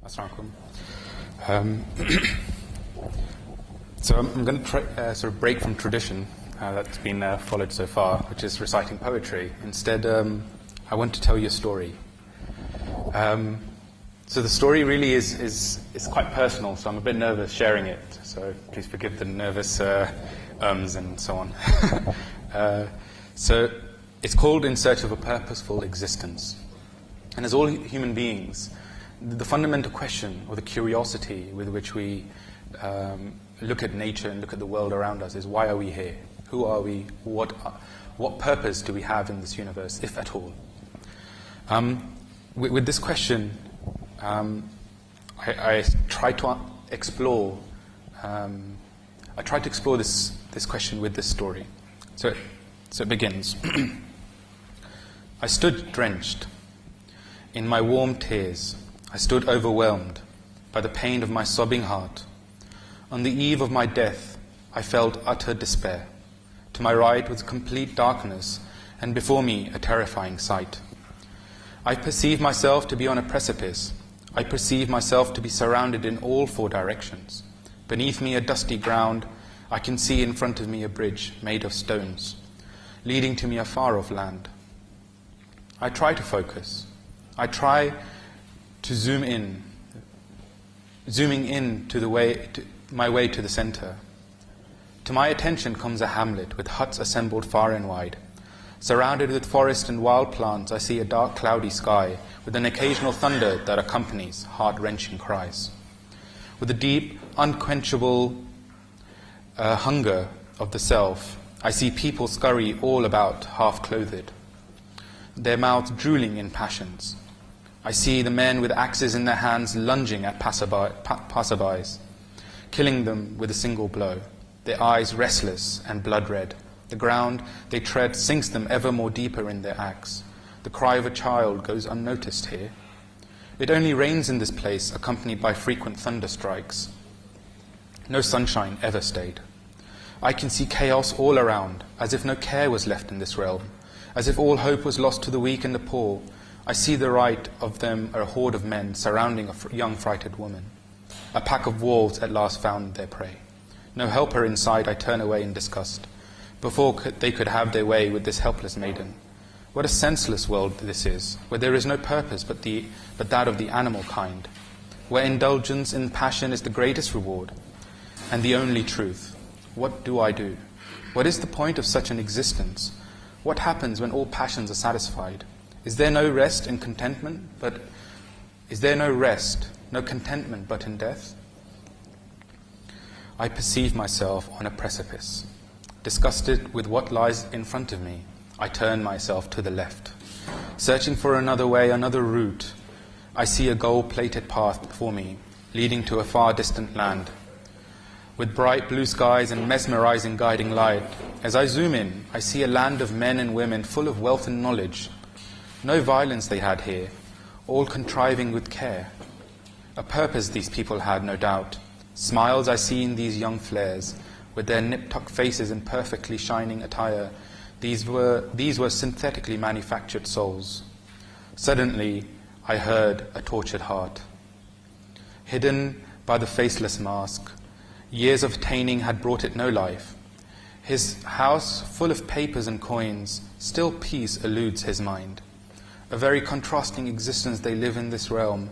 Assalamu alaikum. So I'm going to sort of break from tradition that's been followed so far, which is reciting poetry. Instead, I want to tell you a story. So the story really is quite personal, so I'm a bit nervous sharing it. So please forgive the nervous ums and so on. So it's called In Search of a Purposeful Existence. And as all human beings, the fundamental question or the curiosity with which we look at nature and look at the world around us is, why are we here? Who are we? What purpose do we have in this universe, if at all? With this question, I try to explore. I try to explore this question with this story. So it begins. I stood drenched in my warm tears. I stood overwhelmed by the pain of my sobbing heart. On the eve of my death, I felt utter despair. To my right was complete darkness, and before me a terrifying sight. I perceived myself to be on a precipice. I perceived myself to be surrounded in all four directions. Beneath me a dusty ground. I can see in front of me a bridge made of stones, leading to me a far-off land. I try to focus. I try to zooming in to my way to the center. To my attention comes a hamlet with huts assembled far and wide. Surrounded with forest and wild plants, I see a dark cloudy sky with an occasional thunder that accompanies heart-wrenching cries. With the deep, unquenchable hunger of the self, I see people scurry all about, half-clothed, their mouths drooling in passions. I see the men with axes in their hands lunging at passerbys, killing them with a single blow, their eyes restless and blood-red. The ground they tread sinks them ever more deeper in their axe. The cry of a child goes unnoticed here. It only rains in this place, accompanied by frequent thunder strikes. No sunshine ever stayed. I can see chaos all around, as if no care was left in this realm, as if all hope was lost to the weak and the poor. I see the right of them a horde of men surrounding a young frightened woman. A pack of wolves at last found their prey. No helper in sight, I turn away in disgust, before they could have their way with this helpless maiden. What a senseless world this is, where there is no purpose but that of the animal kind, where indulgence in passion is the greatest reward and the only truth. What do I do? What is the point of such an existence? What happens when all passions are satisfied? Is there no rest and contentment, no contentment but in death? I perceive myself on a precipice. Disgusted with what lies in front of me, I turn myself to the left. Searching for another way, another route, I see a gold-plated path before me, leading to a far distant land, with bright blue skies and mesmerizing guiding light. As I zoom in, I see a land of men and women full of wealth and knowledge. No violence they had here, all contriving with care. A purpose these people had, no doubt. Smiles I see in these young flares, with their nip-tucked faces and perfectly shining attire. These were synthetically manufactured souls. Suddenly, I heard a tortured heart. Hidden by the faceless mask, years of attaining had brought it no life. His house, full of papers and coins, still peace eludes his mind. A very contrasting existence they live in this realm,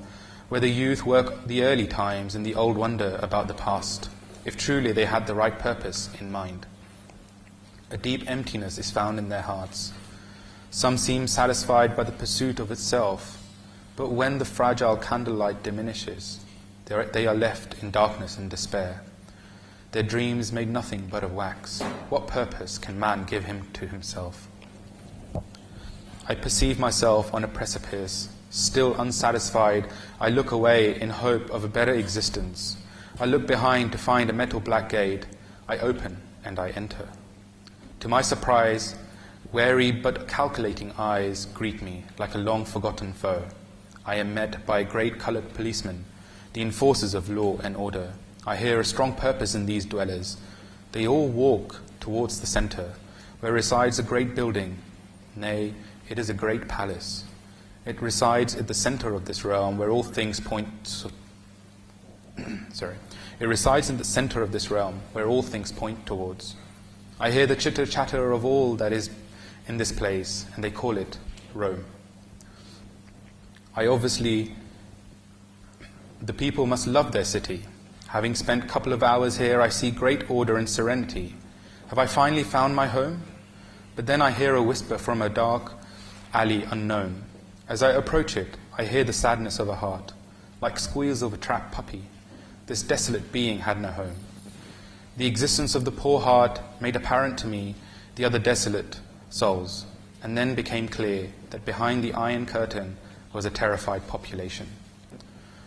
where the youth work the early times and the old wonder about the past, if truly they had the right purpose in mind. A deep emptiness is found in their hearts. Some seem satisfied by the pursuit of itself, but when the fragile candlelight diminishes, they are left in darkness and despair. Their dreams made nothing but of wax. What purpose can man give him to himself? I perceive myself on a precipice. Still unsatisfied, I look away in hope of a better existence. I look behind to find a metal black gate. I open and I enter. To my surprise, wary but calculating eyes greet me like a long-forgotten foe. I am met by great colored policemen, the enforcers of law and order. I hear a strong purpose in these dwellers. They all walk towards the center, where resides a great building. Nay, it is a great palace. It resides at the center of this realm where all things point It resides in the center of this realm where all things point towards. I hear the chitter-chatter of all that is in this place, and they call it Rome. The people must love their city. Having spent a couple of hours here, I see great order and serenity. Have I finally found my home? But then I hear a whisper from a dark alley unknown. As I approach it, I hear the sadness of a heart, like squeals of a trapped puppy. This desolate being had no home. The existence of the poor heart made apparent to me the other desolate souls, and then became clear that behind the iron curtain was a terrified population.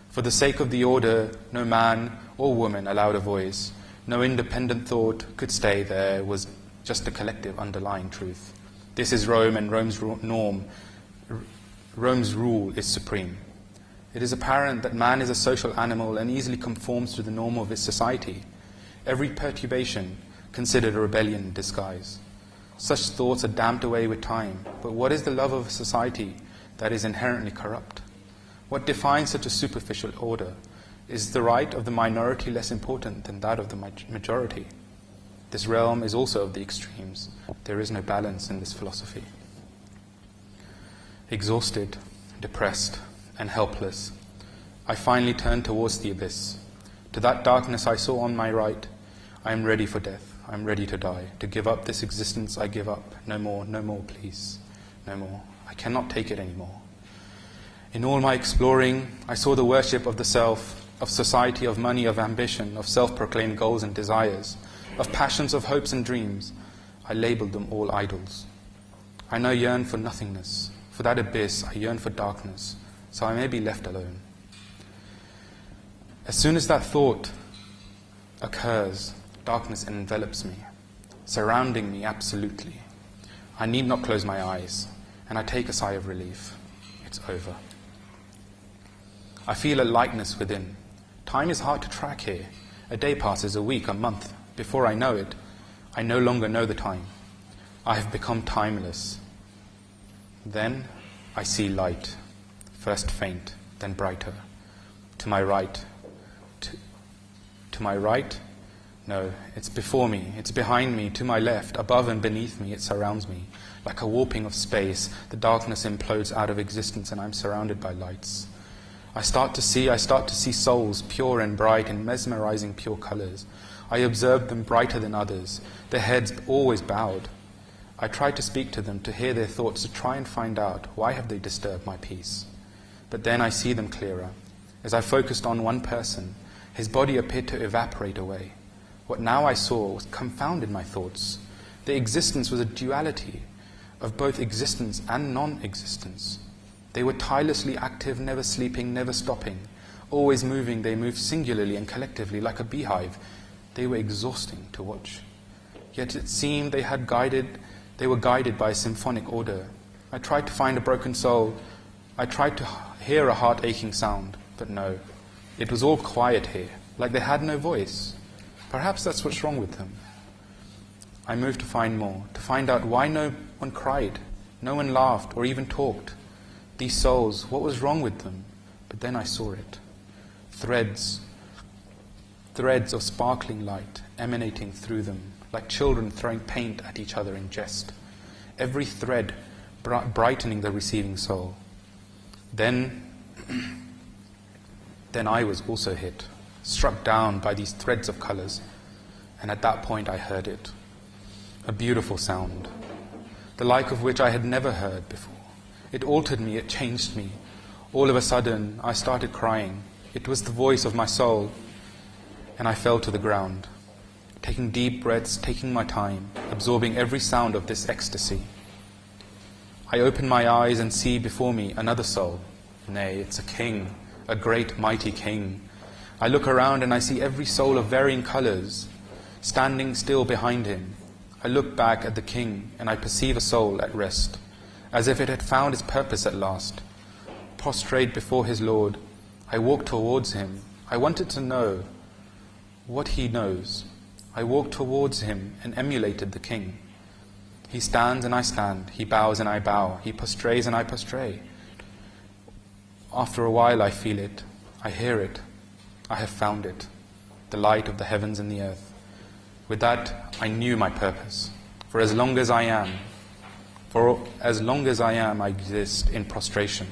For the sake of the order, no man or woman allowed a voice. No independent thought could stay there. It was just a collective underlying truth. This is Rome, and Rome's norm. Rome's rule is supreme. It is apparent that man is a social animal and easily conforms to the norm of his society. Every perturbation considered a rebellion in disguise. Such thoughts are damped away with time. But what is the love of a society that is inherently corrupt? What defines such a superficial order? Is the right of the minority less important than that of the majority? This realm is also of the extremes. There is no balance in this philosophy. Exhausted, depressed, and helpless, I finally turned towards the abyss. To that darkness I saw on my right. I am ready for death. I am ready to die. To give up this existence, I give up. No more, please. No more. I cannot take it anymore. In all my exploring, I saw the worship of the self, of society, of money, of ambition, of self-proclaimed goals and desires, of passions, of hopes and dreams. I labeled them all idols. I now yearn for nothingness. For that abyss, I yearn for darkness, so I may be left alone. As soon as that thought occurs, darkness envelops me, surrounding me absolutely. I need not close my eyes, and I take a sigh of relief. It's over. I feel a lightness within. Time is hard to track here. A day passes, a week, a month. Before I know it, I no longer know the time. I have become timeless. Then I see light, first faint, then brighter. To my right. To my right? No, it's before me, it's behind me, to my left, above and beneath me, it surrounds me. Like a warping of space, the darkness implodes out of existence and I'm surrounded by lights. I start to see souls, pure and bright in mesmerizing pure colors. I observe them brighter than others, their heads always bowed. I try to speak to them, to hear their thoughts, to try and find out why have they disturbed my peace. But then I see them clearer. As I focused on one person, his body appeared to evaporate away. What now I saw confounded my thoughts. Their existence was a duality of both existence and non-existence. They were tirelessly active, never sleeping, never stopping. Always moving, they moved singularly and collectively like a beehive. They were exhausting to watch. Yet it seemed they were guided by a symphonic order. I tried to find a broken soul. I tried to hear a heart-aching sound, but no. It was all quiet here, like they had no voice. Perhaps that's what's wrong with them. I moved to find more, to find out why no one cried, no one laughed or even talked. These souls, what was wrong with them? But then I saw it. Threads of sparkling light emanating through them, like children throwing paint at each other in jest. Every thread brightening the receiving soul. Then I was also hit, struck down by these threads of colors, and at that point I heard it. A beautiful sound, the like of which I had never heard before. It altered me, it changed me. All of a sudden, I started crying. It was the voice of my soul, and I fell to the ground, taking deep breaths, taking my time, absorbing every sound of this ecstasy. I open my eyes and see before me another soul. Nay, it's a king, a great mighty king. I look around and I see every soul of varying colors, standing still behind him. I look back at the king and I perceive a soul at rest, as if it had found its purpose at last. Prostrate before his Lord, I walked towards him. I wanted to know what he knows. I walked towards him and emulated the king. He stands and I stand. He bows and I bow. He prostrates and I prostrate. After a while I feel it, I hear it, I have found it, the light of the heavens and the earth. With that, I knew my purpose. For as long as I am, I exist in prostration.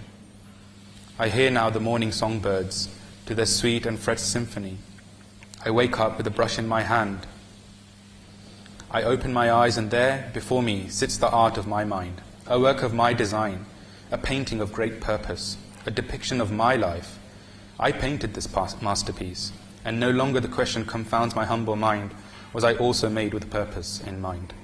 I hear now the morning songbirds to their sweet and fresh symphony. I wake up with a brush in my hand. I open my eyes, and there, before me, sits the art of my mind, a work of my design, a painting of great purpose, a depiction of my life. I painted this masterpiece, and no longer the question confounds my humble mind, was I also made with purpose in mind?